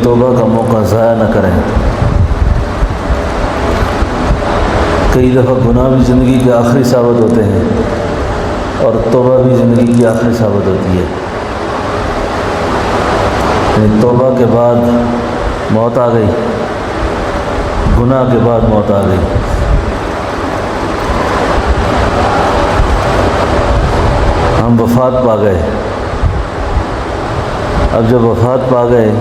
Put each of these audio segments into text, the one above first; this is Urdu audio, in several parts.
توبہ کا موقع ضائع نہ کریں۔ کئی دفعہ گناہ بھی زندگی کے آخری ثابت ہوتے ہیں اور توبہ بھی زندگی کی آخری ثابت ہوتی ہے۔ یعنی توبہ کے بعد موت آ گئی، گناہ کے بعد موت آ گئی۔ ہم وفات پا گئے، اب جب وفات پا گئے،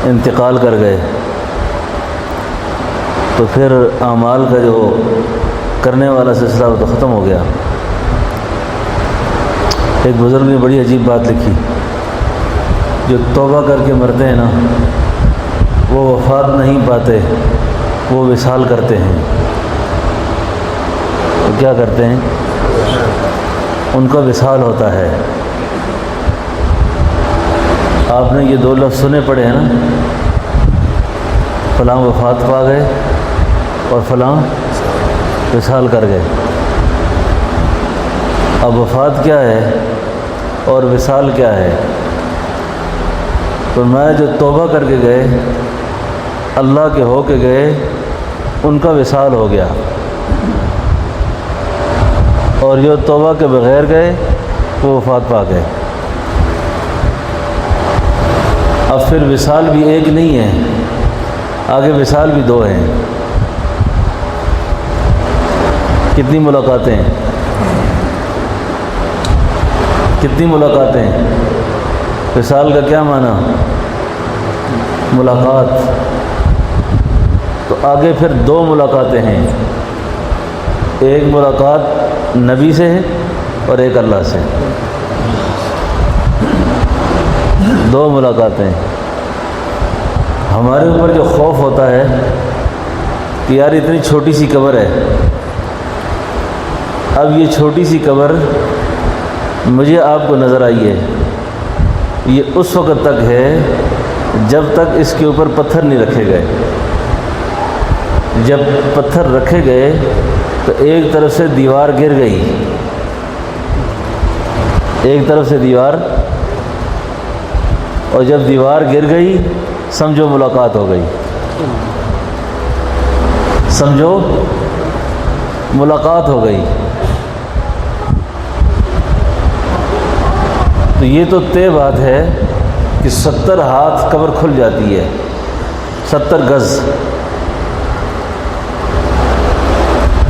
انتقال کر گئے، تو پھر اعمال کا جو کرنے والا سلسلہ وہ تو ختم ہو گیا۔ ایک بزرگ نے بڑی عجیب بات لکھی، جو توبہ کر کے مرتے ہیں نا وہ وفات نہیں پاتے، وہ وصال کرتے ہیں۔ وہ کیا کرتے ہیں؟ ان کا وصال ہوتا ہے۔ آپ نے یہ دو لفظ سنے پڑے ہیں نا، فلاں وفات پا گئے اور فلاں وصال کر گئے۔ اب وفات کیا ہے اور وصال کیا ہے؟ تو میں جو توبہ کر کے گئے، اللہ کے ہو کے گئے، ان کا وصال ہو گیا، اور جو توبہ کے بغیر گئے وہ وفات پا گئے۔ اب پھر وصال بھی ایک نہیں ہے، آگے وصال بھی دو ہیں۔ کتنی ملاقاتیں؟ کتنی ملاقاتیں؟ وصال کا کیا معنی؟ ملاقات۔ تو آگے پھر دو ملاقاتیں ہیں، ایک ملاقات نبی سے ہے اور ایک اللہ سے، دو ملاقاتیں۔ ہمارے اوپر جو خوف ہوتا ہے کہ یار اتنی چھوٹی سی قبر ہے، اب یہ چھوٹی سی قبر مجھے آپ کو نظر آئی ہے، یہ اس وقت تک ہے جب تک اس کے اوپر پتھر نہیں رکھے گئے۔ جب پتھر رکھے گئے تو ایک طرف سے دیوار گر گئی، ایک طرف سے دیوار، اور جب دیوار گر گئی سمجھو ملاقات ہو گئی، سمجھو ملاقات ہو گئی۔ تو یہ تو طے بات ہے کہ 70 ہاتھ قبر کھل جاتی ہے، 70 گز۔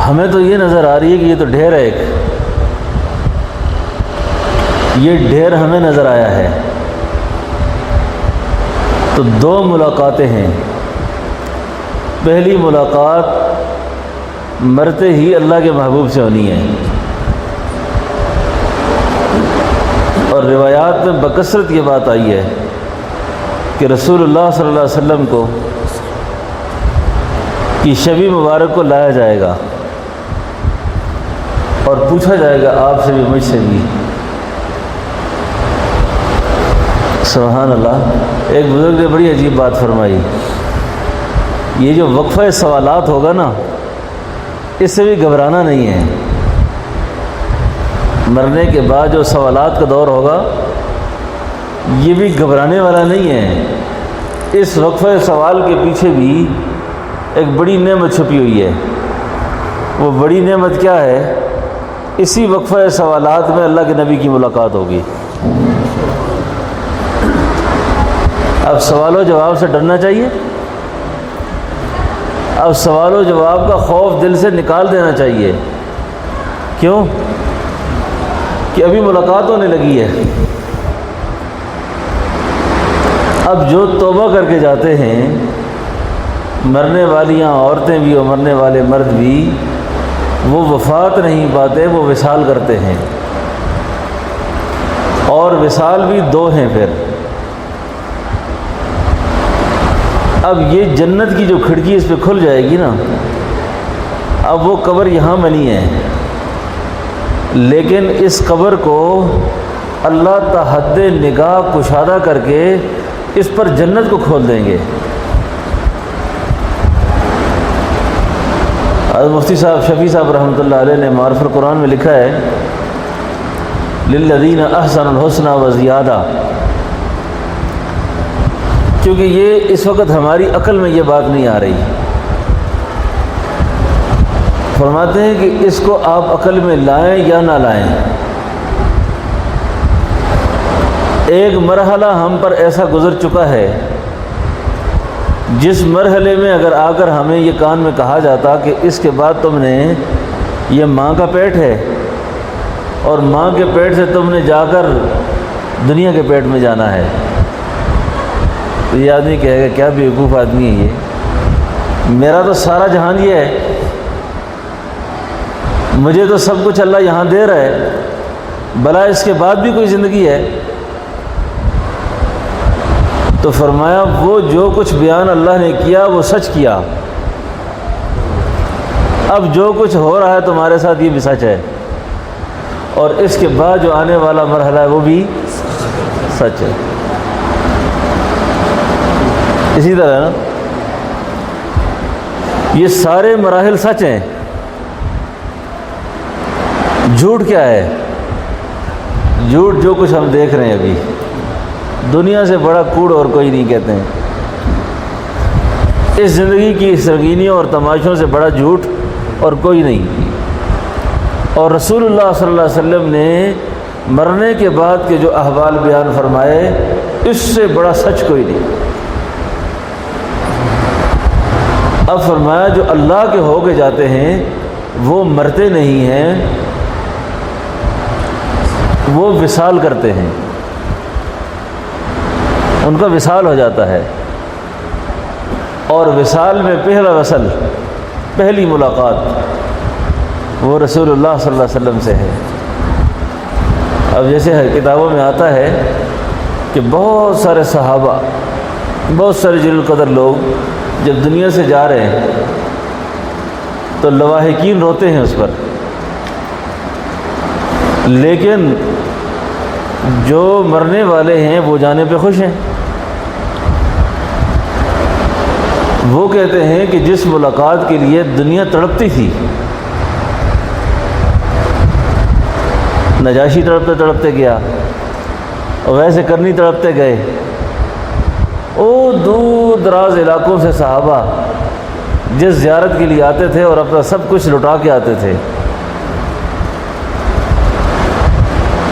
ہمیں تو یہ نظر آ رہی ہے کہ یہ تو ڈھیر ہے، ایک یہ ڈھیر ہمیں نظر آیا ہے۔ تو دو ملاقاتیں ہیں۔ پہلی ملاقات مرتے ہی اللہ کے محبوب سے ہونی ہے، اور روایات میں بکثرت یہ بات آئی ہے کہ رسول اللہ صلی اللہ علیہ وسلم کو کی شب مبارک کو لایا جائے گا اور پوچھا جائے گا آپ سے بھی مجھ سے بھی۔ سبحان اللہ۔ ایک بزرگ نے بڑی عجیب بات فرمائی، یہ جو وقفہ سوالات ہوگا نا، اس سے بھی گھبرانا نہیں ہے۔ مرنے کے بعد جو سوالات کا دور ہوگا یہ بھی گھبرانے والا نہیں ہے۔ اس وقفہ سوال کے پیچھے بھی ایک بڑی نعمت چھپی ہوئی ہے۔ وہ بڑی نعمت کیا ہے؟ اسی وقفہ سوالات میں اللہ کے نبی کی ملاقات ہوگی۔ اب سوال و جواب سے ڈرنا چاہیے، اب سوال و جواب کا خوف دل سے نکال دینا چاہیے۔ کیوں؟ کہ ابھی ملاقات ہونے لگی ہے۔ اب جو توبہ کر کے جاتے ہیں، مرنے والیاں عورتیں بھی اور مرنے والے مرد بھی، وہ وفات نہیں پاتے، وہ وصال کرتے ہیں، اور وصال بھی دو ہیں۔ پھر اب یہ جنت کی جو کھڑکی اس پہ کھل جائے گی نا، اب وہ قبر یہاں بنی ہے، لیکن اس قبر کو اللہ تحد نگاہ کشادہ کر کے اس پر جنت کو کھول دیں گے۔ حضرت مفتی صاحب شفیع صاحب رحمۃ اللہ علیہ نے معارف القرآن میں لکھا ہے، للذین احسنوا الحسنى وزیادہ، کیونکہ یہ اس وقت ہماری عقل میں یہ بات نہیں آ رہی۔ فرماتے ہیں کہ اس کو آپ عقل میں لائیں یا نہ لائیں، ایک مرحلہ ہم پر ایسا گزر چکا ہے جس مرحلے میں اگر آ کر ہمیں یہ کان میں کہا جاتا کہ اس کے بعد تم نے، یہ ماں کا پیٹ ہے اور ماں کے پیٹ سے تم نے جا کر دنیا کے پیٹ میں جانا ہے، تو یہ آدمی کہے گا کیا بیوقوف آدمی ہے یہ، میرا تو سارا جہان یہ ہے، مجھے تو سب کچھ اللہ یہاں دے رہا ہے، بھلا اس کے بعد بھی کوئی زندگی ہے؟ تو فرمایا وہ جو کچھ بیان اللہ نے کیا وہ سچ کیا، اب جو کچھ ہو رہا ہے تمہارے ساتھ یہ بھی سچ ہے، اور اس کے بعد جو آنے والا مرحلہ ہے وہ بھی سچ ہے۔ اسی طرح نا یہ سارے مراحل سچ ہیں، جھوٹ کیا ہے؟ جھوٹ جو کچھ ہم دیکھ رہے ہیں ابھی، دنیا سے بڑا کوڑ اور کوئی نہیں کہتے ہیں، اس زندگی کی سرگینیوں اور تماشوں سے بڑا جھوٹ اور کوئی نہیں۔ اور رسول اللہ صلی اللہ علیہ وسلم نے مرنے کے بعد کے جو احوال بیان فرمائے اس سے بڑا سچ کوئی نہیں۔ اب فرمایا جو اللہ کے ہو کے جاتے ہیں وہ مرتے نہیں ہیں، وہ وصال کرتے ہیں، ان کا وصال ہو جاتا ہے، اور وصال میں پہلا وصل، پہلی ملاقات وہ رسول اللہ صلی اللہ علیہ وسلم سے ہے۔ اب جیسے کتابوں میں آتا ہے کہ بہت سارے صحابہ، بہت سارے جلیل القدر لوگ جب دنیا سے جا رہے ہیں تو لواحقین روتے ہیں اس پر، لیکن جو مرنے والے ہیں وہ جانے پہ خوش ہیں۔ وہ کہتے ہیں کہ جس ملاقات کے لیے دنیا تڑپتی تھی، نجاشی تڑپتے تڑپتے گیا، اور ویسے کرنی تڑپتے گئے، او دور دراز علاقوں سے صحابہ جس زیارت کے لیے آتے تھے اور اپنا سب کچھ لٹا کے آتے تھے،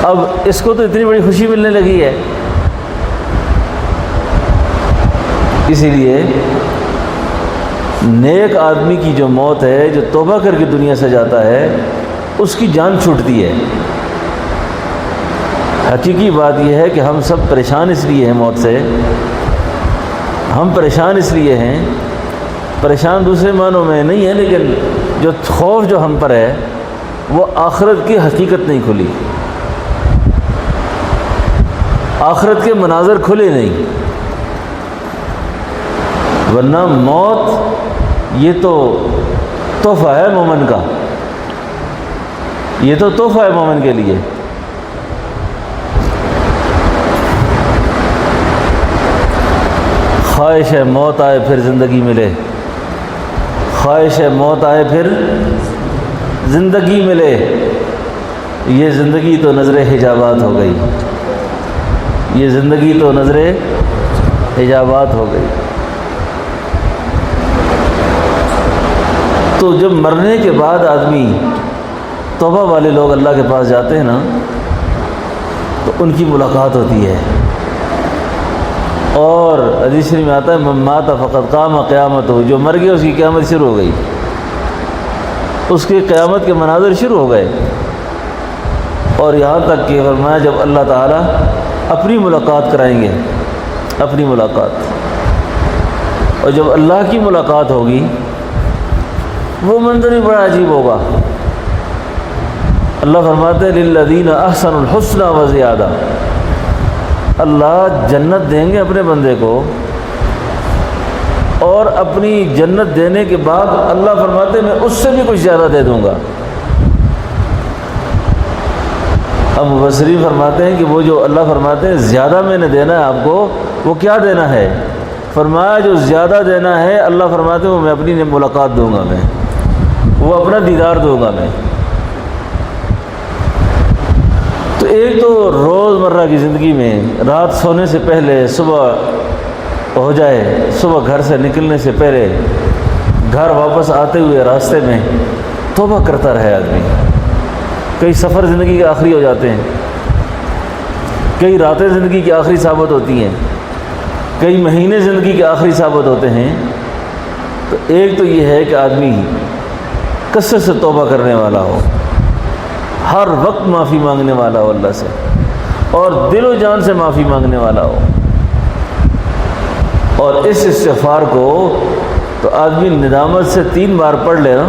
اب اس کو تو اتنی بڑی خوشی ملنے لگی ہے۔ اسی لیے نیک آدمی کی جو موت ہے، جو توبہ کر کے دنیا سے جاتا ہے، اس کی جان چھوٹتی ہے۔ حقیقی بات یہ ہے کہ ہم سب پریشان اس لیے ہیں موت سے، ہم پریشان اس لیے ہیں، پریشان دوسرے معنوں میں نہیں ہے، لیکن جو خوف جو ہم پر ہے وہ آخرت کی حقیقت نہیں کھلی، آخرت کے مناظر کھلے نہیں، ورنہ موت یہ تو تحفہ ہے مومن کا، یہ تو تحفہ ہے مومن کے لیے۔ خواہش ہے موت آئے پھر زندگی ملے، خواہش ہے موت آئے پھر زندگی ملے، یہ زندگی تو نظر حجابات ہو گئی، یہ زندگی تو نظر حجابات ہو گئی۔ تو جب مرنے کے بعد آدمی، توبہ والے لوگ اللہ کے پاس جاتے ہیں نا، تو ان کی ملاقات ہوتی ہے، اور حدیث میں آتا ہے من مات فقد قام قیامت ہو، جو مر گیا اس کی قیامت شروع ہو گئی، اس کی قیامت کے مناظر شروع ہو گئے۔ اور یہاں تک کہ فرمایا جب اللہ تعالیٰ اپنی ملاقات کرائیں گے، اپنی ملاقات، اور جب اللہ کی ملاقات ہوگی وہ منظر بھی بڑا عجیب ہوگا۔ اللہ فرماتے ہیں للذین احسنوا الحسنى وزیادہ، اللہ جنت دیں گے اپنے بندے کو، اور اپنی جنت دینے کے بعد اللہ فرماتے ہیں میں اس سے بھی کچھ زیادہ دے دوں گا۔ اب مفسرین فرماتے ہیں کہ وہ جو اللہ فرماتے ہیں زیادہ میں نے دینا ہے آپ کو، وہ کیا دینا ہے؟ فرمایا جو زیادہ دینا ہے اللہ فرماتے ہیں وہ میں اپنی ملاقات دوں گا، میں وہ اپنا دیدار دوں گا میں۔ تو ایک تو روز مرہ کی زندگی میں رات سونے سے پہلے صبح ہو جائے صبح گھر سے نکلنے سے پہلے گھر واپس آتے ہوئے راستے میں توبہ کرتا رہے آدمی۔ کئی سفر زندگی کے آخری ہو جاتے ہیں، کئی راتیں زندگی کی آخری ثابت ہوتی ہیں، کئی مہینے زندگی کے آخری ثابت ہوتے ہیں۔ تو ایک تو یہ ہے کہ آدمی کثرت سے توبہ کرنے والا ہو، ہر وقت معافی مانگنے والا ہو اللہ سے، اور دل و جان سے معافی مانگنے والا ہو۔ اور اس استغفار کو تو آدمی ندامت سے 3 بار پڑھ لے نا،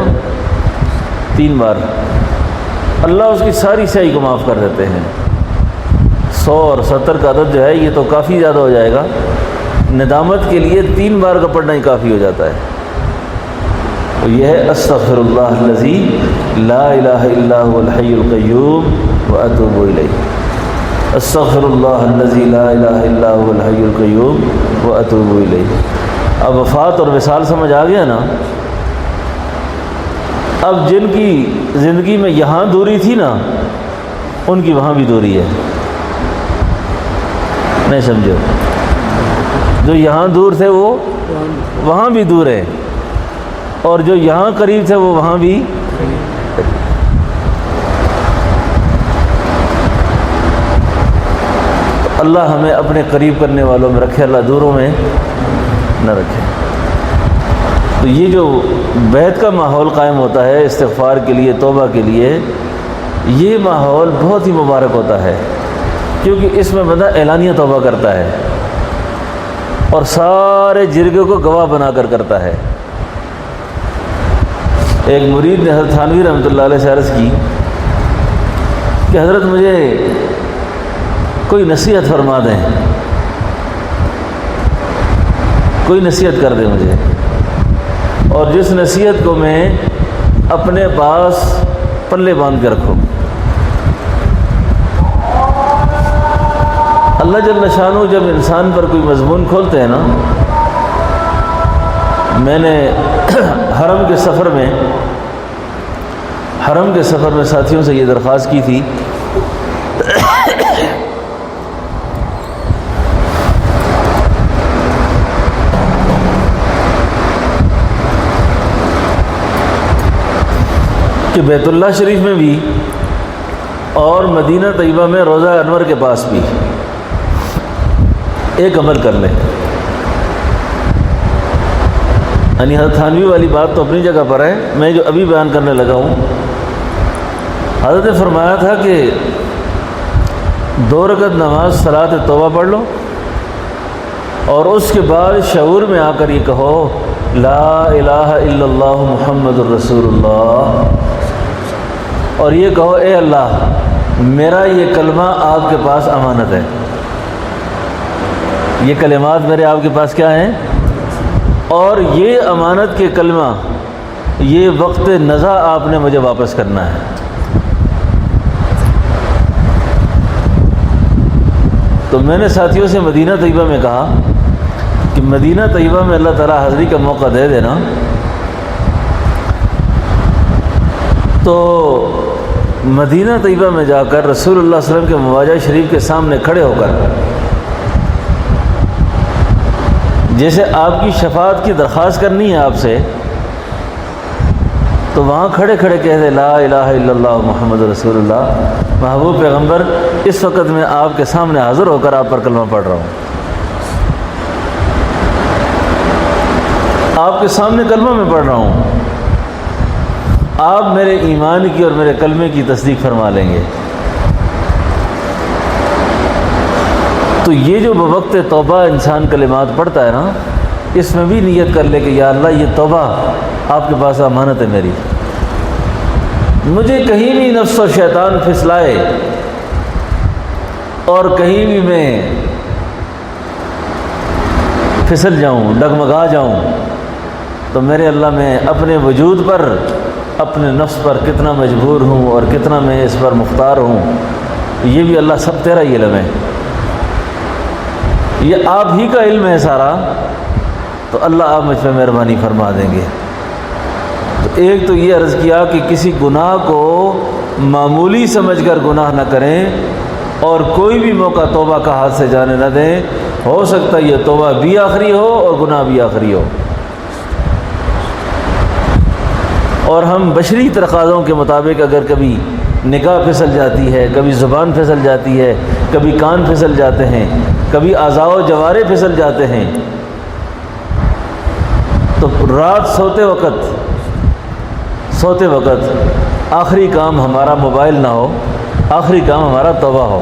3 بار، اللہ اس کی ساری سیاہی کو معاف کر دیتے ہیں۔ 100 اور 70 کا عدد جو ہے یہ تو کافی زیادہ ہو جائے گا، ندامت کے لیے 3 بار کا پڑھنا ہی کافی ہو جاتا ہے۔ تو یہ ہے استغفر اللہ الذی لا الہ الا هو الحی القیوم واتوب الیہ، استغفر اللہ الذی لا الہ الا هو الحی القیوم واتوب الیہ۔ اب وفات اور وصال سمجھ آ گیا نا؟ اب جن کی زندگی میں یہاں دوری تھی نا، ان کی وہاں بھی دوری ہے، نہیں سمجھو؟ جو یہاں دور تھے وہ وہاں بھی دور ہے، اور جو یہاں قریب تھے وہ وہاں بھی۔ اللہ ہمیں اپنے قریب کرنے والوں میں رکھے، اللہ دوروں میں نہ رکھے۔ تو یہ جو بیت کا ماحول قائم ہوتا ہے استغفار کے لیے، توبہ کے لیے، یہ ماحول بہت ہی مبارک ہوتا ہے، کیونکہ اس میں بندہ اعلانیہ توبہ کرتا ہے اور سارے جرگے کو گواہ بنا کر کرتا ہے۔ ایک مرید نے حضرت تھانوی رحمۃ اللہ علیہ سے عرض کی کہ حضرت مجھے کوئی نصیحت فرما دیں، کوئی نصیحت کر دیں مجھے، اور جس نصیحت کو میں اپنے پاس پلے باندھ کے رکھوں۔ اللہ جل شانہ جب انسان پر کوئی مضمون کھولتے ہیں نا، میں نے حرم کے سفر میں ساتھیوں سے یہ درخواست کی تھی کہ بیت اللہ شریف میں بھی اور مدینہ طیبہ میں روضہ انور کے پاس بھی ایک عمل کر لیں۔ یعنی حضرت تھانوی والی بات تو اپنی جگہ پر ہے، میں جو ابھی بیان کرنے لگا ہوں، حضرت نے فرمایا تھا کہ 2 رکعت نماز صلاۃ توبہ پڑھ لو، اور اس کے بعد شعور میں آ کر یہ کہو لا الہ الا اللہ محمد الرسول اللہ، اور یہ کہو اے اللہ میرا یہ کلمہ آپ کے پاس امانت ہے، یہ کلمات میرے آپ کے پاس کیا ہیں، اور یہ امانت کے کلمہ، یہ وقت نزا آپ نے مجھے واپس کرنا ہے۔ تو میں نے ساتھیوں سے مدینہ طیبہ میں کہا کہ مدینہ طیبہ میں اللہ تعالیٰ حاضری کا موقع دے دینا، تو مدینہ طیبہ میں جا کر رسول اللہ صلی اللہ علیہ وسلم کے مواجہ شریف کے سامنے کھڑے ہو کر جیسے آپ کی شفاعت کی درخواست کرنی ہے آپ سے، تو وہاں کھڑے کھڑے کہہ دے لا الہ الا اللہ محمد رسول اللہ، محبوب پیغمبر اس وقت میں آپ کے سامنے حاضر ہو کر آپ پر کلمہ پڑھ رہا ہوں، آپ کے سامنے کلمہ میں پڑھ رہا ہوں، آپ میرے ایمان کی اور میرے کلمے کی تصدیق فرما لیں گے۔ تو یہ جو بوقت توبہ انسان کلمات پڑھتا ہے نا، اس میں بھی نیت کر لے کہ یا اللہ یہ توبہ آپ کے پاس امانت ہے میری، مجھے کہیں بھی نفس و شیطان پھسلائے اور کہیں بھی میں پھسل جاؤں، ڈگمگا جاؤں، تو میرے اللہ میں اپنے وجود پر، اپنے نفس پر کتنا مجبور ہوں اور کتنا میں اس پر مختار ہوں، یہ بھی اللہ سب تیرا ہی علم ہے، یہ آپ ہی کا علم ہے سارا، تو اللہ آپ مجھ پہ مہربانی فرما دیں گے۔ تو ایک تو یہ عرض کیا کہ کسی گناہ کو معمولی سمجھ کر گناہ نہ کریں، اور کوئی بھی موقع توبہ کا ہاتھ سے جانے نہ دیں، ہو سکتا ہے یہ توبہ بھی آخری ہو اور گناہ بھی آخری ہو، اور ہم بشری تقاضوں کے مطابق اگر کبھی نگاہ پھسل جاتی ہے، کبھی زبان پھسل جاتی ہے، کبھی کان پھسل جاتے ہیں، کبھی اعضاء و جوارے پھسل جاتے ہیں، تو رات سوتے وقت آخری کام ہمارا موبائل نہ ہو، آخری کام ہمارا توبہ ہو،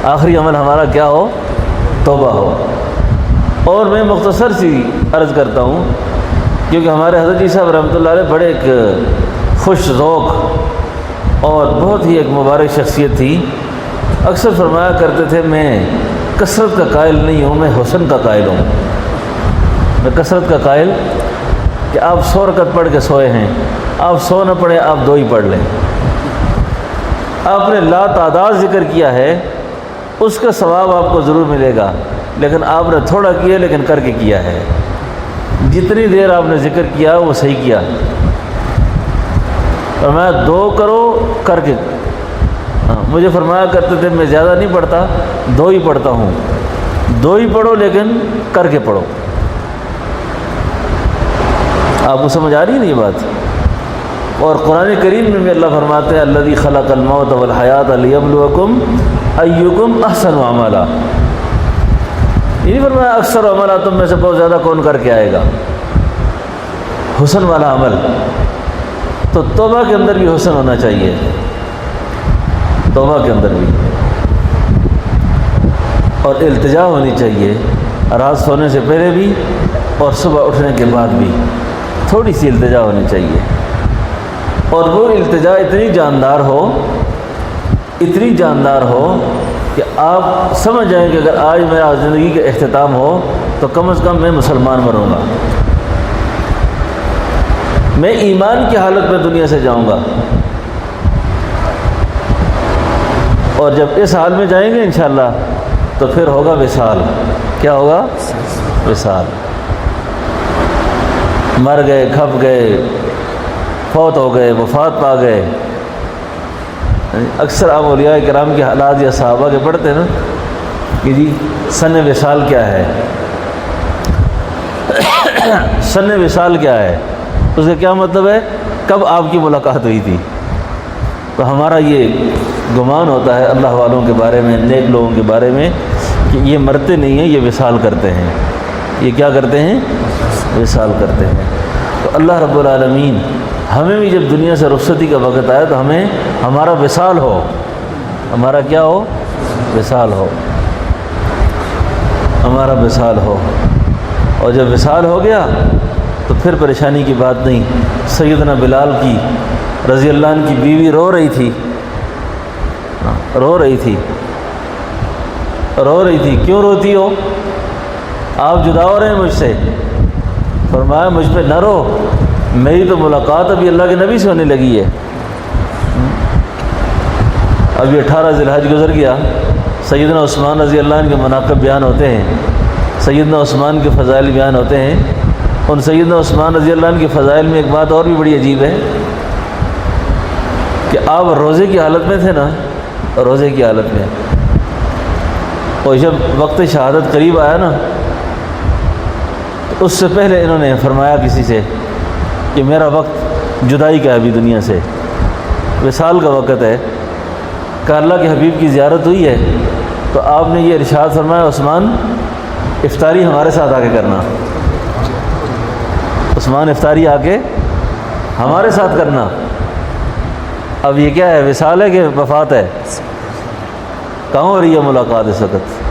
آخری عمل ہمارا کیا ہو؟ توبہ ہو۔ اور میں مختصر سی عرض کرتا ہوں، کیونکہ ہمارے حضرت جی صاحب رحمۃ اللہ علیہ بڑے ایک خوش ذوق اور بہت ہی ایک مبارک شخصیت تھی۔ اکثر فرمایا کرتے تھے میں کثرت کا قائل نہیں ہوں، میں حسن کا قائل ہوں۔ میں کثرت کا قائل کہ آپ 100 رکعت پڑھ کے سوئے ہیں، آپ 100 نہ پڑھیں، آپ 2 ہی پڑھ لیں۔ آپ نے لا تعداد ذکر کیا ہے، اس کا ثواب آپ کو ضرور ملے گا، لیکن آپ نے تھوڑا کیا لیکن کر کے کیا ہے۔ جتنی دیر آپ نے ذکر کیا وہ صحیح کیا، فرمایا 2 کرو کر کے۔ مجھے فرمایا کرتے تھے میں زیادہ نہیں پڑھتا، 2 ہی پڑھتا ہوں، 2 ہی پڑھو لیکن کر کے پڑھو۔ آپ کو سمجھ آ رہی ہے نا یہ بات؟ اور قرآن کریم میں بھی اللہ فرماتے ہیں الذی خلق الموت والحیات لیبلوکم ایکم احسن عملا۔ یہ نہیں فرمایا اکثر عملہ تم میں سے بہت زیادہ کون کر کے آئے گا، حسن والا عمل۔ تو توبہ کے اندر بھی حسن ہونا چاہیے، توبہ کے اندر بھی، اور التجا ہونی چاہیے، رات سونے سے پہلے بھی اور صبح اٹھنے کے بعد بھی تھوڑی سی التجا ہونی چاہیے، اور وہ التجا اتنی جاندار ہو کہ آپ سمجھ جائیں کہ اگر آج میرا زندگی کا اختتام ہو تو کم از کم میں مسلمان مروں گا، میں ایمان کی حالت میں دنیا سے جاؤں گا۔ اور جب اس حال میں جائیں گے انشاءاللہ تو پھر ہوگا وصال۔ کیا ہوگا؟ وصال۔ مر گئے، کھپ گئے، فوت ہو گئے، وفات پا گئے۔ اکثر آپ اولیاء کرام کے حالات یا صحابہ کے پڑھتے ہیں نا کہ جی سن وصال کیا ہے، سن وصال کیا ہے، اس کا کیا مطلب ہے؟ کب آپ کی ملاقات ہوئی تھی۔ تو ہمارا یہ گمان ہوتا ہے اللہ والوں کے بارے میں، نیک لوگوں کے بارے میں، کہ یہ مرتے نہیں ہیں، یہ وصال کرتے ہیں۔ یہ کیا کرتے ہیں؟ وصال کرتے ہیں۔ تو اللہ رب العالمین ہمیں بھی جب دنیا سے رخصتی کا وقت آئے تو ہمیں ہمارا وصال ہو، ہمارا کیا ہو؟ وصال ہو، ہمارا وصال ہو۔ اور جب وصال ہو گیا تو پھر پریشانی کی بات نہیں۔ سیدنا بلال کی رضی اللہ عنہ کی بیوی رو رہی تھی، کیوں روتی ہو؟ آپ جدا ہو رہے ہیں مجھ سے۔ فرمایا مجھ پہ نہ رو، میری تو ملاقات ابھی اللہ کے نبی سے ہونے لگی ہے۔ ابھی 18 ذی الحج گزر گیا، سیدنا عثمان رضی اللہ عنہ کے مناقب بیان ہوتے ہیں، سیدنا عثمان کے فضائل بیان ہوتے ہیں۔ ان سیدنا عثمان رضی اللہ عنہ کے فضائل میں ایک بات اور بھی بڑی عجیب ہے کہ آپ روزے کی حالت میں تھے نا، روزے کی حالت میں، اور جب وقت شہادت قریب آیا نا تو اس سے پہلے انہوں نے فرمایا کسی سے کہ میرا وقت جدائی کا ہے ابھی دنیا سے، وصال کا وقت ہے۔ کہ اللہ کے حبیب کی زیارت ہوئی ہے تو آپ نے یہ ارشاد فرمایا عثمان افطاری ہمارے ساتھ آ کے کرنا، عثمان افطاری آ کے ہمارے ساتھ کرنا۔ اب یہ کیا ہے؟ وصال ہے کہ وفات ہے؟ کہاں ہو رہی ہے ملاقات اس وقت؟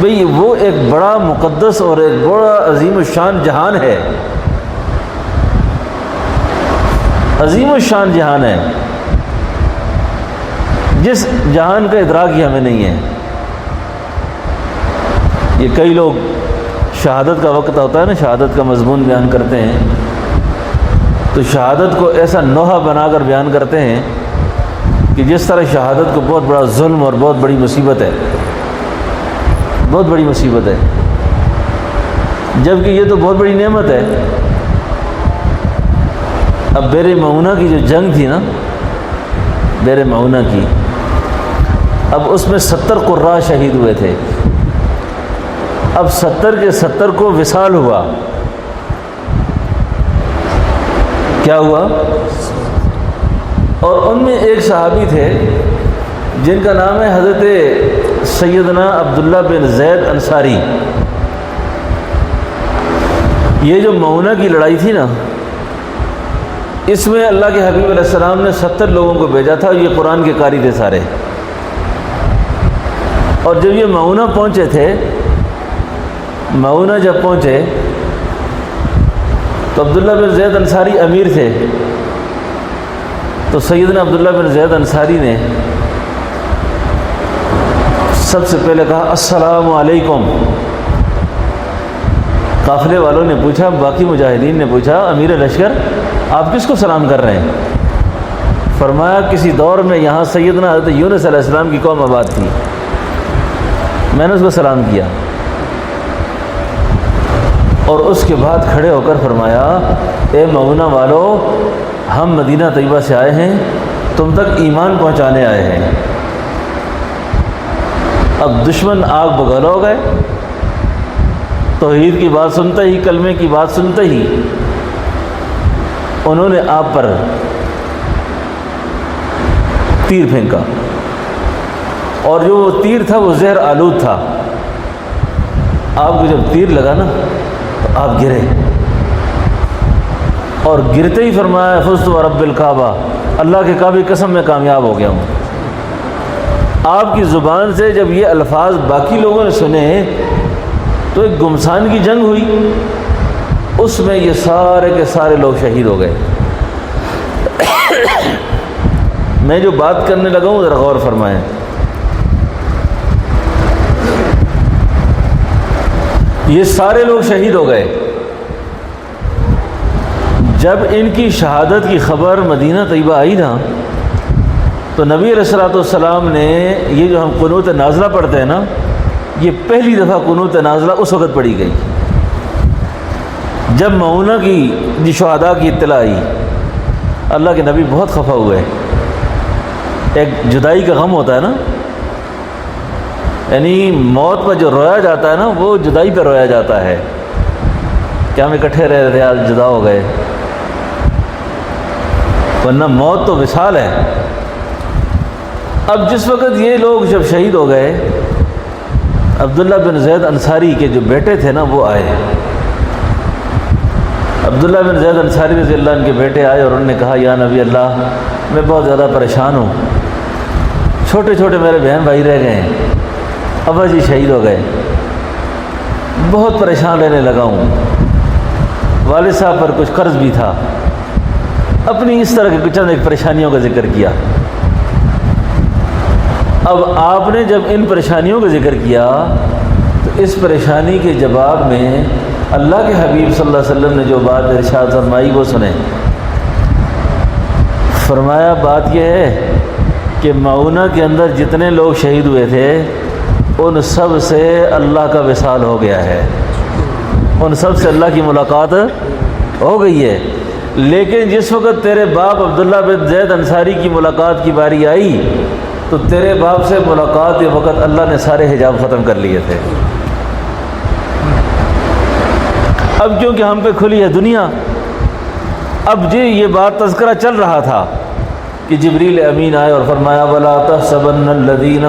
بھئی وہ ایک بڑا مقدس اور ایک بڑا عظیم الشان جہان ہے، عظیم الشان جہان ہے، جس جہان کا ادراک ہی ہمیں نہیں ہے۔ یہ کئی لوگ شہادت کا وقت ہوتا ہے نا، شہادت کا مضمون بیان کرتے ہیں تو شہادت کو ایسا نوحہ بنا کر بیان کرتے ہیں کہ جس طرح شہادت کو بہت بڑا ظلم اور بہت بڑی مصیبت ہے، بہت بڑی مصیبت ہے، جبکہ یہ تو بہت بڑی نعمت ہے۔ اب بیر معونہ کی جو جنگ تھی نا، بیر معونہ کی، اب اس میں 70 قراء شہید ہوئے تھے. اب 70 کے 70 کو وصال ہوا. کیا ہوا؟ اور ان میں ایک صحابی تھے جن کا نام ہے حضرت سیدنا عبداللہ بن زید انصاری. یہ جو مؤونہ کی لڑائی تھی نا، اس میں اللہ کے حبیب علیہ السلام نے 70 لوگوں کو بھیجا تھا. یہ قرآن کے قاری تھے سارے. اور جب یہ مؤونہ پہنچے تھے، مؤونہ جب پہنچے تو عبداللہ بن زید انصاری امیر تھے. تو سیدنا عبداللہ بن زید انصاری نے سب سے پہلے کہا السلام علیکم. قافلے والوں نے پوچھا، باقی مجاہدین نے پوچھا، امیر لشکر آپ کس کو سلام کر رہے ہیں؟ فرمایا کسی دور میں یہاں سیدنا حضرت یونس علیہ السلام کی قوم آباد تھی، میں نے اس کو سلام کیا. اور اس کے بعد کھڑے ہو کر فرمایا اے مؤونہ والو، ہم مدینہ طیبہ سے آئے ہیں، تم تک ایمان پہنچانے آئے ہیں. اب دشمن آگ بگولا ہو گئے. توحید کی بات سنتے ہی، کلمے کی بات سنتے ہی انہوں نے آپ پر تیر پھینکا. اور جو وہ تیر تھا وہ زہر آلود تھا. آپ کو جب تیر لگا نا تو آپ گرے. اور گرتے ہی فرمایا فزت ورب الکعبہ، اللہ کے کعبے کی قسم میں کامیاب ہو گیا ہوں. آپ کی زبان سے جب یہ الفاظ باقی لوگوں نے سنے تو ایک گمسان کی جنگ ہوئی. اس میں یہ سارے کے سارے لوگ شہید ہو گئے. میں جو بات کرنے لگا ہوں ذرا غور فرمائیں. یہ سارے لوگ شہید ہو گئے. جب ان کی شہادت کی خبر مدینہ طیبہ آئی نا تو نبی علیہ الصلوۃ والسلام نے یہ جو ہم قنوت نازلہ پڑھتے ہیں نا، یہ پہلی دفعہ قنوت نازلہ اس وقت پڑھی گئی جب مؤونہ کی شہداء کی اطلاع آئی. اللہ کے نبی بہت خفا ہوئے. ایک جدائی کا غم ہوتا ہے نا، یعنی موت پر جو رویا جاتا ہے نا وہ جدائی پہ رویا جاتا ہے کہ ہم اکٹھے رہ رہے تھے، آج جدا ہو گئے. ورنہ موت تو وصال ہے. اب جس وقت یہ لوگ جب شہید ہو گئے، عبداللہ بن زید انصاری کے جو بیٹے تھے نا وہ آئے. عبداللہ بن زید انصاری رضی اللہ عنہ کے بیٹے آئے اور انہوں نے کہا یا نبی اللہ، میں بہت زیادہ پریشان ہوں. چھوٹے چھوٹے میرے بہن بھائی رہ گئے ہیں، ابا جی شہید ہو گئے، بہت پریشان رہنے لگا ہوں. والد صاحب پر کچھ قرض بھی تھا. اپنی اس طرح کے چند ایک پریشانیوں کا ذکر کیا. اب آپ نے جب ان پریشانیوں کا ذکر کیا تو اس پریشانی کے جواب میں اللہ کے حبیب صلی اللہ علیہ وسلم نے جو بات ارشاد فرمائی وہ سنیں. فرمایا بات یہ ہے کہ مؤونہ کے اندر جتنے لوگ شہید ہوئے تھے ان سب سے اللہ کا وصال ہو گیا ہے، ان سب سے اللہ کی ملاقات ہو گئی ہے. لیکن جس وقت تیرے باپ عبداللہ بن زید انصاری کی ملاقات کی باری آئی تو تیرے باپ سے ملاقات کے وقت اللہ نے سارے حجاب ختم کر لیے تھے. اب کیونکہ ہم پہ کھلی ہے دنیا، اب جی یہ بات تذکرہ چل رہا تھا کہ جبریل امین آئے اور فرمایا وَلَا تَحْسَبَنَّ الَّذِينَ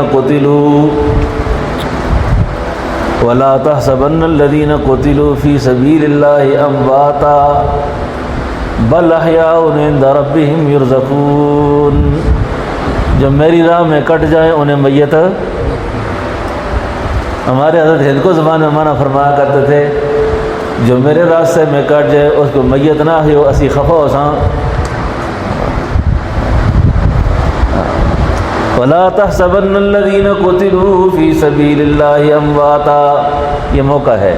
قُتِلُوا فِي سَبِيلِ اللَّهِ أَمْوَاتًا بَلْ أَحْيَاءٌ عِندَ رَبِّهِمْ يُرْزَقُونَ. جو میری راہ میں کٹ جائیں انہیں میت. ہمارے حضرت ہند کو زبان میں معنی فرمایا کرتے تھے جو میرے راستے میں کٹ جائے اس کو میت نہ ہو اسی خفا ہو ساں. وَلَا تَحْسَبَنَّ الَّذِينَ قُتِلُوا فِي سَبِيلِ اللَّهِ أَمْوَاتًا. یہ موقع ہے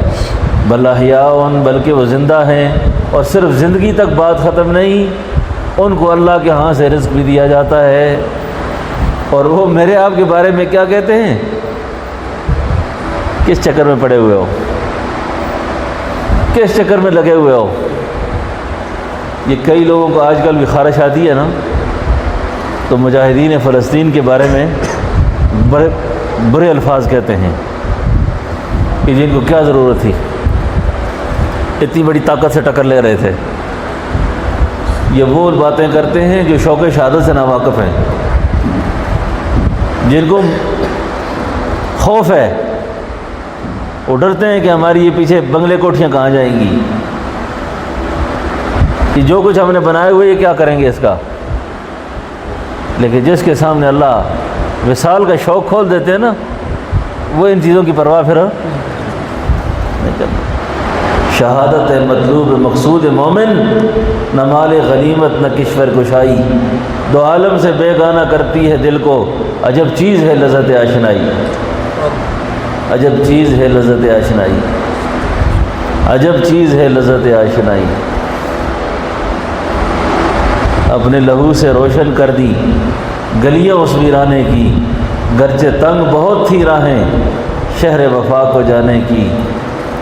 بَلْ أَحْيَاءٌ، بلکہ وہ زندہ ہیں. اور صرف زندگی تک بات ختم نہیں، ان کو اللہ کے ہاں سے رزق بھی دیا جاتا ہے. اور وہ میرے آپ کے بارے میں کیا کہتے ہیں؟ کس چکر میں پڑے ہوئے ہو، کس چکر میں لگے ہوئے ہو. یہ کئی لوگوں کو آج کل بھی خارش آتی ہے نا، تو مجاہدین فلسطین کے بارے میں بڑے برے الفاظ کہتے ہیں کہ جن کو کیا ضرورت تھی، اتنی بڑی طاقت سے ٹکر لے رہے تھے۔ یہ وہ باتیں کرتے ہیں جو شوق شہادت سے ناواقف ہیں، جن کو خوف ہے، وہ ڈرتے ہیں کہ ہماری یہ پیچھے بنگلے کوٹھیاں کہاں جائیں گی، کہ جو کچھ ہم نے بنائے ہوئے یہ کیا کریں گے اس کا۔ لیکن جس کے سامنے اللہ وصال کا شوق کھول دیتے ہیں نا، وہ ان چیزوں کی پرواہ پھر نہیں کرتا۔ شہادت مطلوب مقصود مومن، نہ مال غنیمت نہ کشور کشائی، دو عالم سے بیگانہ کرتی ہے دل کو، عجب چیز ہے لذت آشنائی، عجب چیز ہے لذت آشنائی، عجب چیز ہے لذت آشنائی۔ اپنے لہو سے روشن کر دی گلیاں اس ویرانے کی، گرچہ تنگ بہت تھی راہیں شہر وفا کو جانے کی،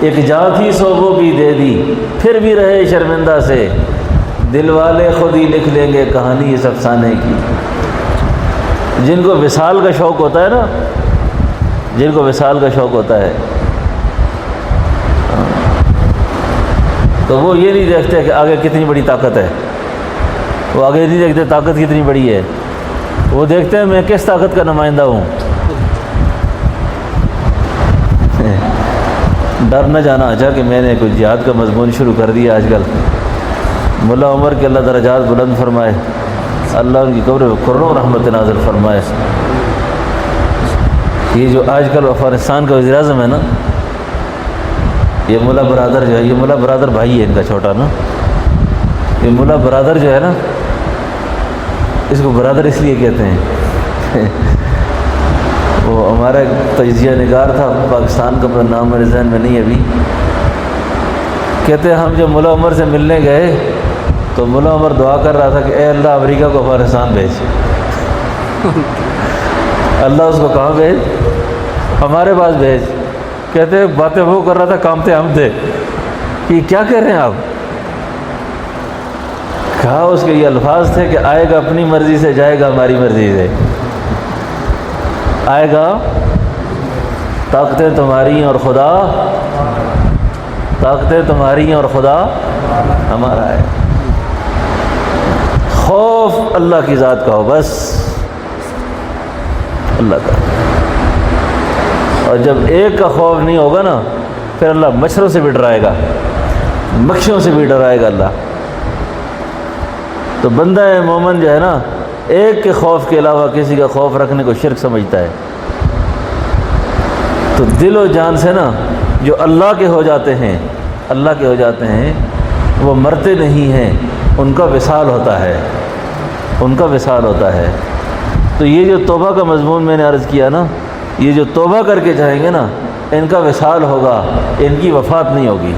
ایک جاں تھی سو وہ بھی دے دی پھر بھی رہے شرمندہ سے، دل والے خود ہی لکھ لیں گے کہانی اس افسانے کی۔ جن کو وصال کا شوق ہوتا ہے نا، جن کو وصال کا شوق ہوتا ہے، تو وہ یہ نہیں دیکھتے کہ آگے کتنی بڑی طاقت ہے، وہ آگے نہیں دیکھتے طاقت کتنی بڑی ہے، وہ دیکھتے ہیں میں کس طاقت کا نمائندہ ہوں۔ ڈر نہ جانا اچھا کہ میں نے کوئی جہاد کا مضمون شروع کر دیا آج کل۔ ملا عمر کے اللہ درجات بلند فرمائے، اللہ ان کی قبر میں کرم و رحمت نازل فرمائے۔ یہ جو آج کل افغانستان کا وزیر اعظم ہے نا، یہ ملا برادر جو ہے، یہ ملا برادر بھائی ہے ان کا چھوٹا نا، یہ ملا برادر جو ہے نا، اس کو برادر اس لیے کہتے ہیں وہ ہمارا ایک تجزیہ نگار تھا پاکستان کا، نام میرے ذہن میں نہیں ابھی، کہتے ہیں ہم جب ملا عمر سے ملنے گئے تو ملا عمر دعا کر رہا تھا کہ اے اللہ امریکہ کو افغانستان بھیج۔ اللہ اس کو کہاں بھیج؟ ہمارے پاس بھیج۔ کہتے ہیں باتیں وہ کر رہا تھا، کامتے ہم تھے کہ کیا کہہ رہے ہیں آپ؟ کہا اس کے یہ الفاظ تھے کہ آئے گا اپنی مرضی سے، جائے گا ہماری مرضی سے، آئے گا طاقتیں تمہاری ہیں اور خدا، طاقتیں تمہاری ہیں اور خدا ہمارا ہے۔ خوف اللہ کی ذات کا ہو، بس اللہ کا۔ اور جب ایک کا خوف نہیں ہوگا نا، پھر اللہ مچھروں سے بھی ڈرائے گا، مکھیوں سے بھی ڈرائے گا اللہ۔ تو بندہ مومن جو ہے نا، ایک کے خوف کے علاوہ کسی کا خوف رکھنے کو شرک سمجھتا ہے۔ تو دل و جان سے نا جو اللہ کے ہو جاتے ہیں، اللہ کے ہو جاتے ہیں، وہ مرتے نہیں ہیں، ان کا وصال ہوتا ہے، ان کا وصال ہوتا ہے۔ تو یہ جو توبہ کا مضمون میں نے عرض کیا نا، یہ جو توبہ کر کے جائیں گے نا، ان کا وصال ہوگا، ان کی وفات نہیں ہوگی،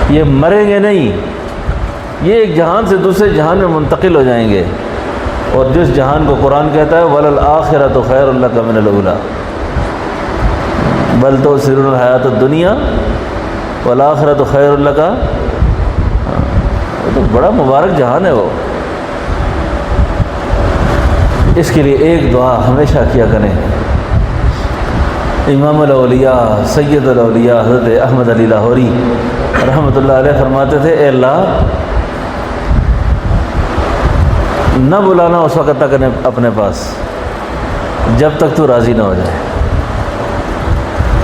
یہ مریں گے نہیں، یہ ایک جہان سے دوسرے جہان میں منتقل ہو جائیں گے۔ اور جس جہان کو قرآن کہتا ہے وَلَلْآخِرَةُ خَيْرٌ لَكَ مِنَ الْأُولَىٰ بَلْ تُؤْثِرُونَ الْحَيَاةَ الدُّنْيَا وَالْآخِرَةُ خَيْرٌ لَكَ، وہ تو بڑا مبارک جہان ہے وہ۔ اس کے لیے ایک دعا ہمیشہ کیا کریں۔ امام الاولیاء سید الاولیاء حضرت احمد علی لاہوری رحمۃ اللہ علیہ فرماتے تھے، اے اللہ نہ بلانا اس وقت تک اپنے پاس جب تک تو راضی نہ ہو جائے،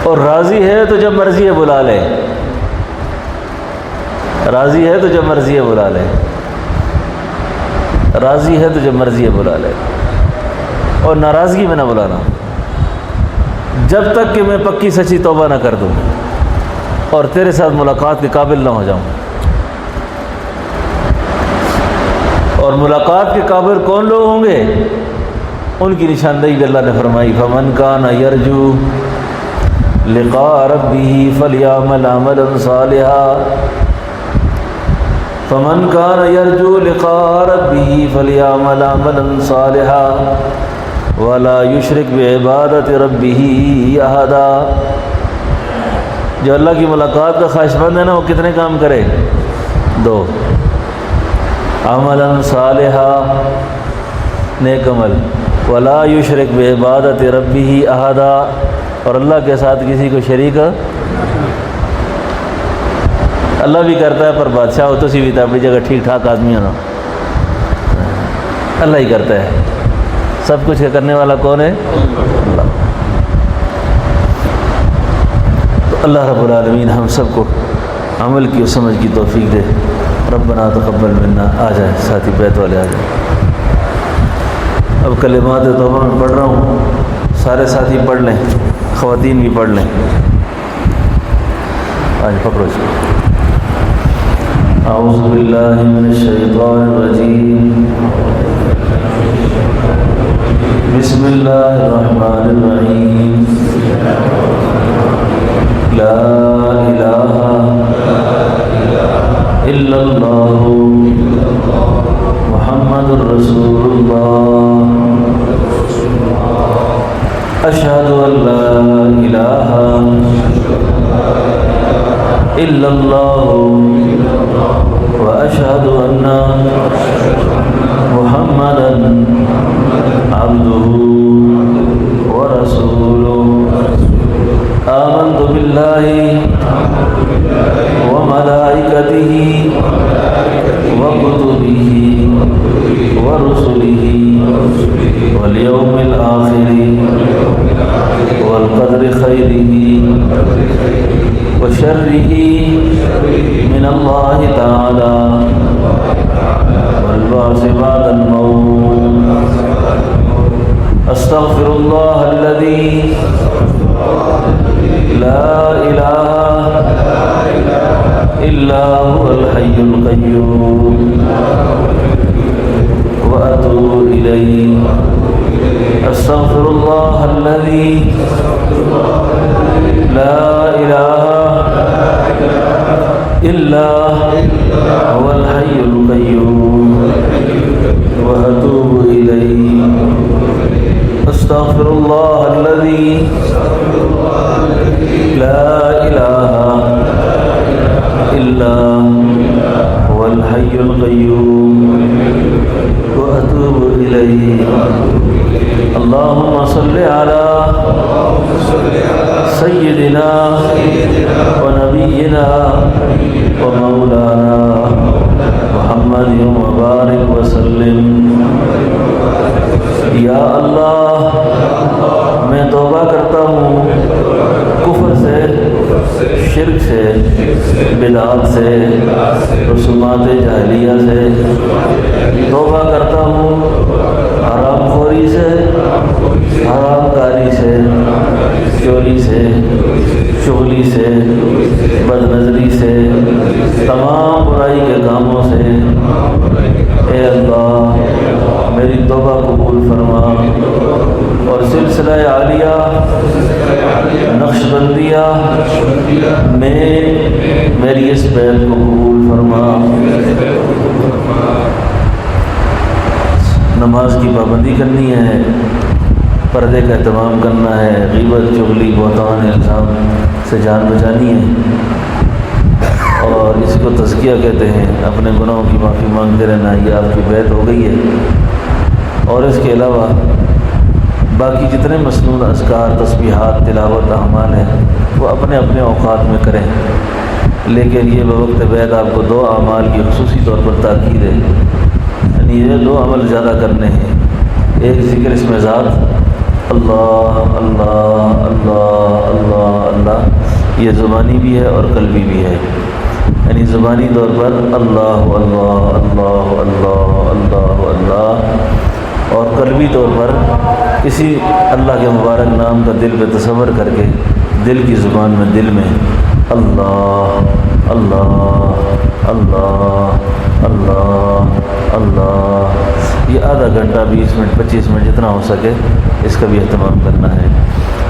اور راضی ہے تو جب مرضی ہے بلا لے، راضی ہے تو جب مرضی ہے بلا لے، راضی ہے تو جب مرضی ہے بلا لے، اور ناراضگی میں نہ بلانا جب تک کہ میں پکی سچی توبہ نہ کر دوں اور تیرے ساتھ ملاقات کے قابل نہ ہو جاؤں۔ اور ملاقات کے قابل کون لوگ ہوں گے؟ ان کی نشاندہی بھی اللہ نے فرمائی، فَمَنْ كَانَ يَرْجُو لِقَاءَ رَبِّهِ فَلْيَعْمَلْ عَمَلًا صَالِحًا فَمَنْ كَانَ يَرْجُو لِقَاءَ رَبِّهِ فَلْيَعْمَلْ عَمَلًا صَالِحًا وَلَا يُشْرِكْ بِعِبَادَةِ رَبِّهِ أَحَدًا۔ جو اللہ کی ملاقات کا خواہش مند ہے نا، وہ کتنے کام کرے؟ دو، عملاً صالحا، نیک عمل، ولا یشرک بعبادت ربہ احدا، اور اللہ کے ساتھ کسی کو شریک اللہ بھی کرتا ہے، پر بادشاہ ہو تو سی بھی اپنی جگہ ٹھیک ٹھاک آدمی ہونا، اللہ ہی کرتا ہے، سب کچھ کرنے والا کون ہے؟ اللہ۔ تو اللہ رب العالمین ہم سب کو عمل کی اور سمجھ کی توفیق دے۔ ربنا تقبل منا، آ جائیں ساتھی بیت والے آ جائیں۔ اب کلمات توبہ میں پڑھ رہا ہوں، سارے ساتھی پڑھ لیں، خواتین بھی پڑھ لیں۔ آج پکڑو اس کو۔ اعوذ باللہ من الشیطان الرجیم، بسم اللہ الرحمن الرحیم، لا الہ الا اللہ محمد رسول اللہ، اشہد ان لا الہ الا اللہ واشہد ان محمدا عبدہ ورسولہ، آمنت باللہ وملائکتہ وکتبہ ورسلہ والیوم الآخر والقدر خیرہ وشرہ من اللہ تعالی والبعث بعد الموت، استغفر اللہ الذی لا الہ الا هو الحی القیوم واتوب الیہ، استغفر اللہ الذی لا الہ الا هو الحی القیوم واتوب الیہ، استغفر اللہ الذی لا الہ الا هو الحی القیوم واتوب الیہ۔ اللہم صل علی سیدنا ونبینا ومولانا محمد وبارک وسلم۔ یا اللہ، میں توبہ کرتا ہوں کفر سے، شرک سے، بدعات سے، رسومات جاہلیہ سے، توبہ کرتا ہوں حرام خوری سے، حرام کاری سے، چوری سے، چغلی سے، بد نظری سے، تمام برائی کے کاموں سے۔ اے اللہ، میری توبہ قبول فرما، اور سلسلہ عالیہ نقش بندیہ میں میری اس بیعت کو قبول فرما۔ نماز کی پابندی کرنی ہے، پردے کا اہتمام کرنا ہے، غیبت، چغلی، بہتان، الزام سے جان بچانی ہے، اور اس کو تزکیہ کہتے ہیں۔ اپنے گناہوں کی معافی مانگتے رہنا، یہ آپ کی بیعت ہو گئی ہے۔ اور اس کے علاوہ باقی جتنے مسنون اذکار، تسبیحات، تلاوت، اعمال ہیں، وہ اپنے اپنے اوقات میں کریں، لیکن یہ بوقت بیعت آپ کو دو اعمال کی خصوصی طور پر تاکید ہے، یعنی یہ دو عمل زیادہ کرنے ہیں۔ ایک ذکر اسم ذات، اللہ اللہ اللہ اللہ اللہ، یہ زبانی بھی ہے اور قلبی بھی ہے، یعنی زبانی طور پر اللہ اللہ اللہ اللہ اللہ اللہ، اور قلبی طور پر کسی اللہ کے مبارک نام کا دل پہ تصور کر کے دل کی زبان میں، دل میں اللہ اللہ اللہ اللہ اللہ، یہ آدھا گھنٹہ 20 منٹ 25 منٹ جتنا ہو سکے اس کا بھی اہتمام کرنا ہے۔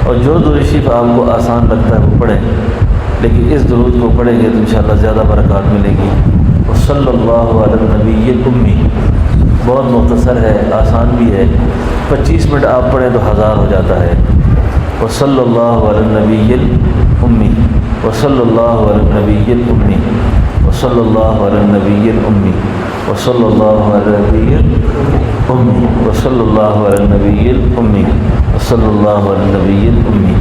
اور جو درود شریف آپ کو آسان لگتا ہے وہ پڑھیں، لیکن اس درود کو پڑھیں گے تو انشاءاللہ زیادہ برکات ملے گی۔ وصلی اللہ علی النبی الامی، بہت مختصر ہے، آسان بھی ہے، 25 منٹ آپ پڑھیں تو 1000 ہو جاتا ہے۔ وصلی اللہ علی النبی الامی، وصلی اللہ علی النبی الامی، وصلی اللہ علی النبی الامی۔ وصلی اللہ علی نبی الامی وصلی اللہ علی نبی الامی وصلی اللہ علی نبی الامی۔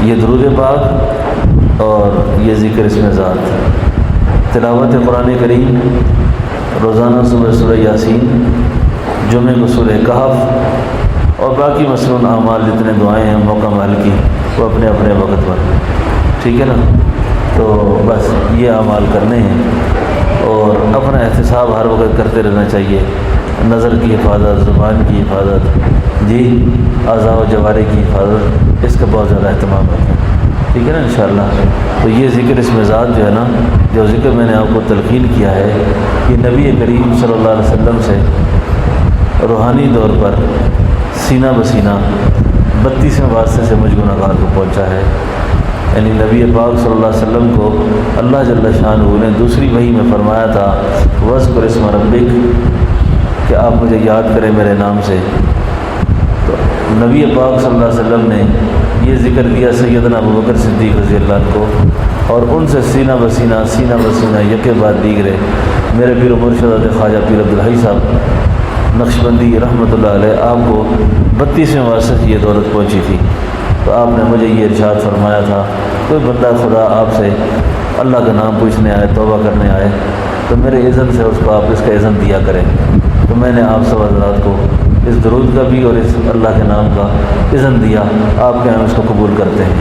یہ درود پاک اور یہ ذکر اسم ذات، تلاوت قرآن کریم روزانہ صبح سورہ یاسین، جمعے کو سورہ کہف، اور باقی مصنون اعمال جتنے دعائیں ہیں موقع محل کی وہ اپنے اپنے وقت پر، ٹھیک ہے نا۔ تو بس یہ اعمال کرنے ہیں اور اپنا احتساب ہر وقت کرتے رہنا چاہیے، نظر کی حفاظت، زبان کی حفاظت، جی اعضاء و جوارح کی حفاظت، اس کا بہت زیادہ اہتمام رکھیں، ٹھیک ہے نا انشاءاللہ۔ تو یہ ذکر اسم ذات جو ہے نا، جو ذکر میں نے آپ کو تلقین کیا ہے، یہ نبی کریم صلی اللہ علیہ وسلم سے روحانی طور پر سینہ بسینہ 32ویں واسطے سے مجھ گناہگار کو پہنچا ہے، یعنی نبی پاک صلی اللہ علیہ وسلم کو اللہ جل شانہ نے دوسری وحی میں فرمایا تھا وَاذْكُرِ اسْمَ رَبِّكَ، کہ آپ مجھے یاد کریں میرے نام سے۔ تو نبی پاک صلی اللہ علیہ وسلم نے یہ ذکر دیا سیدنا ابوبکر صدیق رضی اللہ عنہ کو، اور ان سے سینہ بسینہ یکے بعد دیگرے میرے پیر و مرشد حضرت خواجہ پیر عبدالحی صاحب نقشبندی رحمۃ اللہ علیہ، آپ کو 32ویں واسطے سے یہ دولت پہنچی تھی۔ تو آپ نے مجھے یہ ارشاد فرمایا تھا، کوئی بندہ خدا آپ سے اللہ کا نام پوچھنے آئے، توبہ کرنے آئے، تو میرے اذن سے اس کو آپ اس کا اذن دیا کریں۔ تو میں نے آپ سب حضرات کو اس درود کا بھی اور اس اللہ کے نام کا اذن دیا، آپ کے ہم اس کو قبول کرتے ہیں۔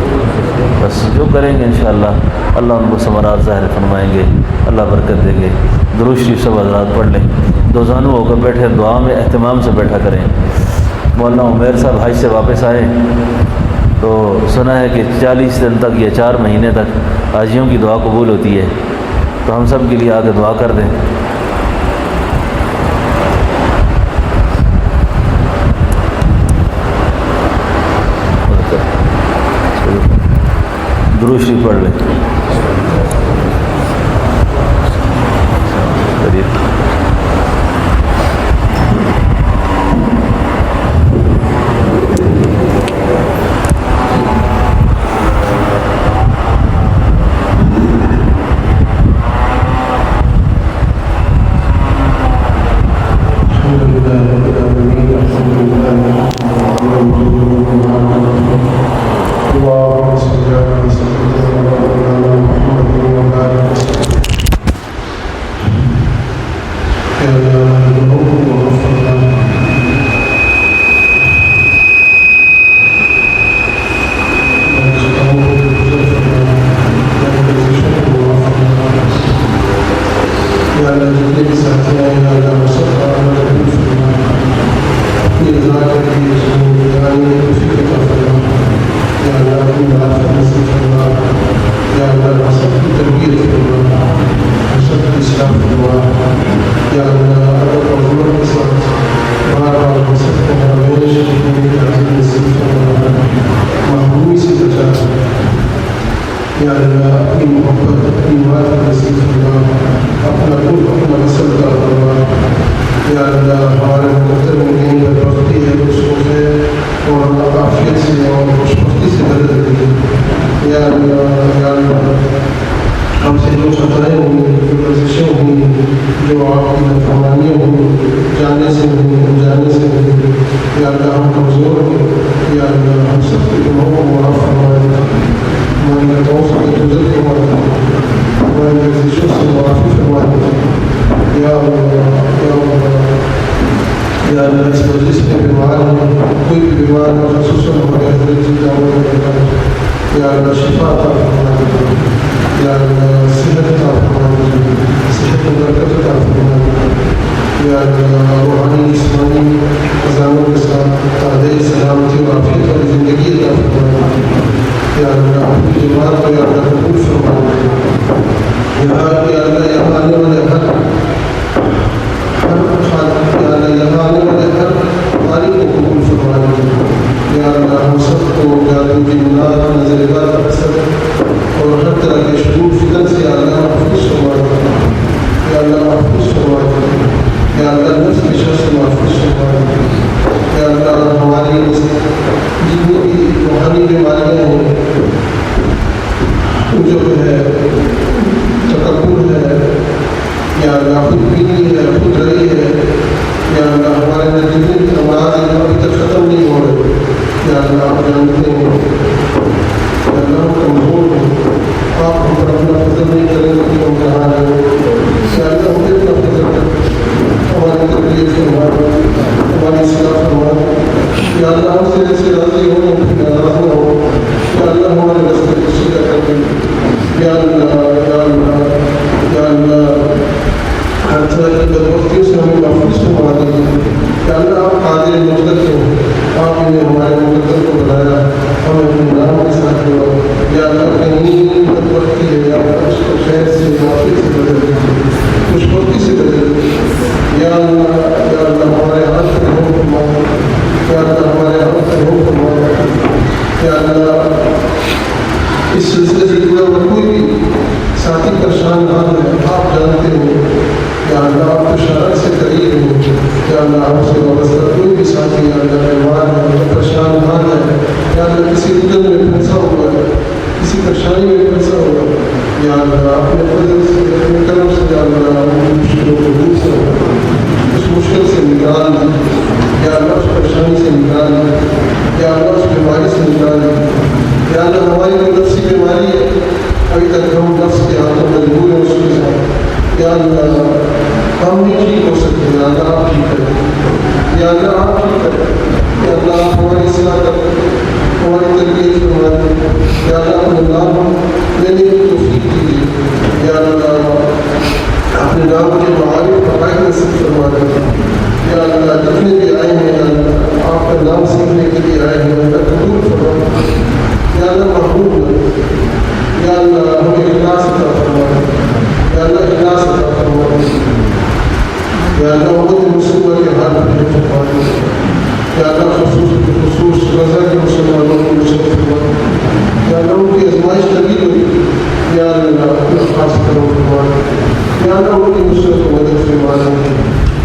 بس جو کریں گے انشاءاللہ اللہ ان کو ثمرات ظاہر فرمائیں گے، اللہ برکت دیں گے۔ درود شریف سب حضرات پڑھ لیں، دو زانو ہو کر بیٹھے، دعا میں اہتمام سے بیٹھا کریں۔ مولانا عمیر صاحب حج سے واپس آئے تو سنا ہے کہ 40 دن تک یا 4 مہینے تک حاجیوں کی دعا قبول ہوتی ہے، تو ہم سب کے لیے آگے دعا کر دیں۔ درود شریف پڑھ لیں۔ اللہ آپ جانتے ہیں اللہ ہم کمزور ہیں، آپ ہم پر اپنا فضل نہیں کریں گے کہ ہم کہاں رہیں یا اللہ ہمیں اپنا فضل کر ہماری تربیت فرما ہماری اصلاح فرما یا اللہ ہم سے ایسے راضی ہوں پھر ناراض نہ ہو یا اللہ ہمارے راستے کو سیدھا کر دیں یا اللہ یا اللہ یا اللہ ہر طرح کی بدبختیوں سے ہمیں محفوظ فرما دیجیے کہ اللہ آپ قادر مطلق ہیں، آپ نے ہمارے مقدر کو بنایا، ہمیں اپنے نام کے ساتھ جوڑا یا اللہ کہیں بدبختی ہے یا اللہ اس کو خیر سے معافی سے بدل دیجیے، خوشبختی سے بدل دیجیے یا اللہ ہمارے ہاتھ پہ رحم فرمائے یا اللہ ہمارے ہاتھ پہ رحم فرمائے یا اللہ اس سلسلے سے جڑا ہوا کوئی بھی ساتھی پریشان نہ ہے، آپ جانتے ہیں یا اللہ آپ کو شرط سے قریب ہیں یا اللہ آپ سے وابستہ کوئی بھی ساتھی یا اللہ بیمار ہے پریشان نہ ہے یا اللہ کسی الجھن میں پھنسا ہوا ہے کسی پریشانی میں پھنسا ہوا ہے یا اللہ اپنے فضل سے اپنے کرم سے یا اللہ ان مشکلوں کو دور سے اس مشکل سے نکال دیں یا اللہ اس پریشانی سے نکال دیں یا اللہ اس بیماری سے نکال دیں یا اللہ ہماری جو نفسی بیماری ہے ابھی تک ہم نفس کے ہاتھوں مجبور ہیں اس کے ساتھ یا اللہ ہم نہیں ٹھیک ہو سکتے یا اللہ آپ ٹھیک کریں یا اللہ آپ ٹھیک کریں یا اللہ آپ ہماری اصلاح کریں ہماری تربیت فرما دیں یا اللہ اپنے نام لینے کی توفیق دیجیے یا اللہ اپنے نام کے معارف حقائق نصیب فرما دیں یا اللہ جتنے بھی آئے ہیں یا اللہ آپ کا نام سیکھنے کے لیے آئے ہیں اللہ قبول فرما یا اللہ محبوب یا اللہ ہمیں اخلاص عطا فرما یا اللہ اخلاص عطا فرما یا اللہ امت مسلمہ کے حال میں فرما یا اللہ خصوص غزہ کے مسلمانوں کو نصرت فرما یا اللہ ان کی آزمائش طویل ہوئی یا اللہ اپنا خاص کرم فرما یا اللہ ان کی نصرت و مدد فرما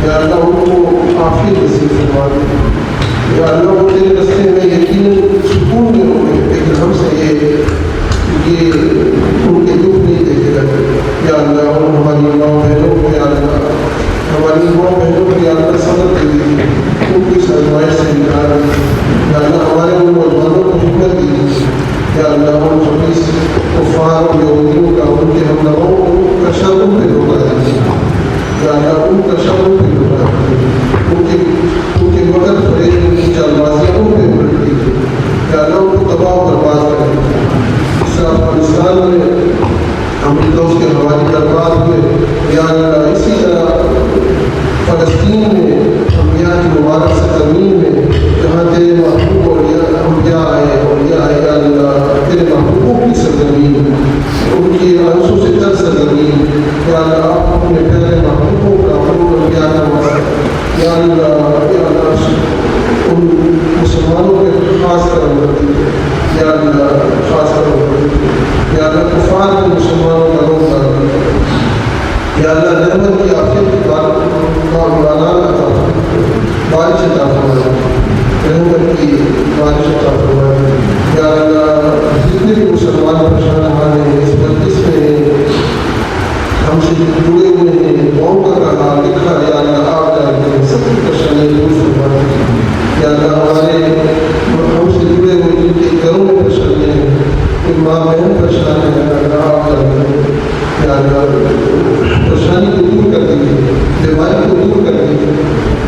یا اللہ ان کو عافیت نصیب فرما یا اللہ وہ تیرے راستے میں یقیناً سکون میں ہوں گے لیکن ہم سے یہ ان کے دکھ نہیں دیکھے گا یا اللہ اور ہماری ماں بہنوں کو یا اللہ ہماری ماں بہنوں کو یا اللہ صبر دے دیجیے ان کی آزمائش سے نکال یا اللہ ہمارے ان نوجوانوں کو حکمت دیجیے یا اللہ ان خبیث کفار اور یہودیوں کا ان کے ہم لوگوں کا شر ان پہ روکا دیجیے یا اللہ ان کا شر ان پہ روکا دیجیے ان کے مگر فریب ان کی چال بازیاں ان پہ پلٹ دیجیے یا اللہ ان کو تباہ و برباد کر دیجیے افغانستان میں امریکہ اس کے حوالے برباد ہوئے یا اللہ اسی طرح فلسطین میں انبیاء کی مبارک سرزمین میں جہاں تیرے محبوب اور انبیاء آئے یا اللہ تیرے محبوبوں کی سرزمین ان کی آنسوں سے تر سرزمین یا اللہ آپ اپنے پیارے محبوبوں کا اپنے انبیاء کا مبارک یا اللہ ان مسلمانوں کے خاص کرم کرتی یا اللہ خاص کرم کرتی یا اللہ کفار کے مسلمانوں کا روک کرتی یا اللہ رحمت کی آفیت کی مولانا عطا بارش عطا فرمائے رحمت کی بارش عطا فرمائے یا اللہ جتنے بھی مسلمان پریشان ہمارے ہیں اس مجلس میں ہم سے جڑے ہوئے ہیں قوم کا کہا لکھا یا اللہ آپ جانتے ہیں سب کی پریشانی دور فرمائے یا اللہ ہمارے ہم سے جڑے ہوئے جن کے گھروں میں پریشانیاں ہیں ان ماں بہن پریشان ہیں یا اللہ آپ جانتے ہیں یا اللہ پریشانی کو دور کر دیجیے بیماری کو دور کر دیجیے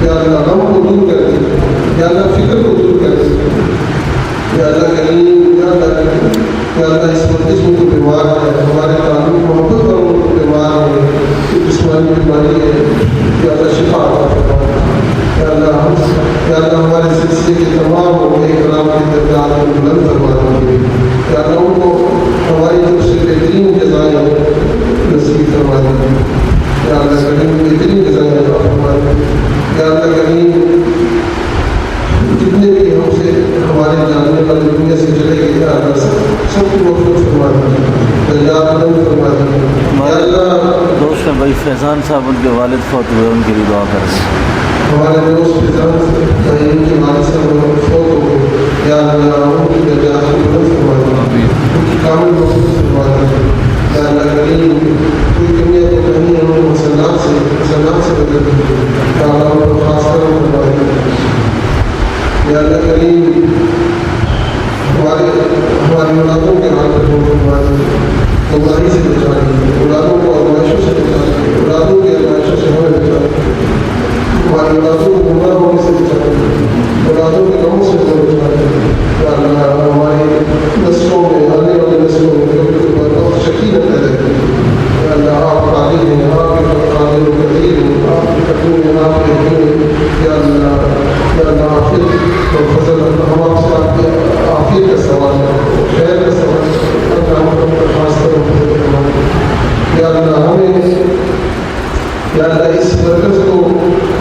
یا اللہ غم کو دور کر دیجیے یا اللہ فکر کو دور کر دیجیے یا اللہ کریم یا اللہ اس مجلس میں جو بیمار ہے ہمارے تعلق محبت والوں کو بیمار ہے جو جسمانی بیماری ہے یا اللہ شفا عطا فرمائے یا اللہ ہمارے سلسلے کے تمام علماء کرام کے درجات کو بلند فرما دیجیے یا اللہ ان کو ہماری طرف سے بہترین جزائیں نصیب فرما دیجیے یا اللہ کریم بہترین جزائیں عطا فرما دیجیے یا اللہ کریم جتنے بھی ہم سے ہمارے جاننے والے دنیا سے چلے گئے یا اللہ سب کو مغفرت فرما دیجیے درجات بلند فرما دیجیے یا اللہ دوست بھائی فیضان صاحب ان کے والد فوت ہوئے ان کے لیے دعا کر دیں ہمارے دوست فیضان صاحب ان کے والد صاحب فوت ہو گئے یا اللہ ان کی درجات کو بلند فرما دیجیے ان کی کامل مغفرت فرما دیجیے یا اللہ کریم کوئی کمی ہے تو کہیں ہمیں مسلات سے بدل دیجیے یا اللہ ان کو خاص کرم فرما دیجیے یا اللہ کریم ظلموں سے دور بچائے یا اللہ ہماری نسلوں میں آنے والی نسلوں میں جو بہت شکیل پیدا کی یا اللہ آپ قادر ہیں آپ کے قادر و قدیر ہیں آپ کے قدیم ہیں آپ کے حکیم ہیں یا اللہ عافیت اور فضل ہم آپ سے آپ کی عافیت کا سوال ہے خیر کا سوال ہے اللہ ہم پر خاص طور یا اللہ ہمیں یا اللہ اس مرکز کو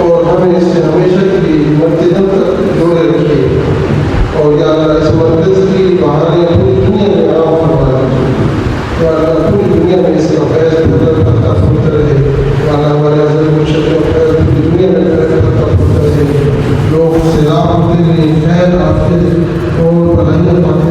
اور ہمیں اس سے ہمیشہ کی مرتدم تک جوڑے رکھیے اور یا اللہ اس مرکز کی بہاریں پوری دنیا میں عام فرما دیجیے یا اللہ پوری دنیا میں اس کا فیض بدل کرتا پھرتا رہے یا اللہ ہمارے حضرت مرشد کا فیض پوری دنیا میں کرتا پھرتا رہے لوگ سیلاب ہوتے ہوئے خیر آفیت اور بھلائیاں پاتے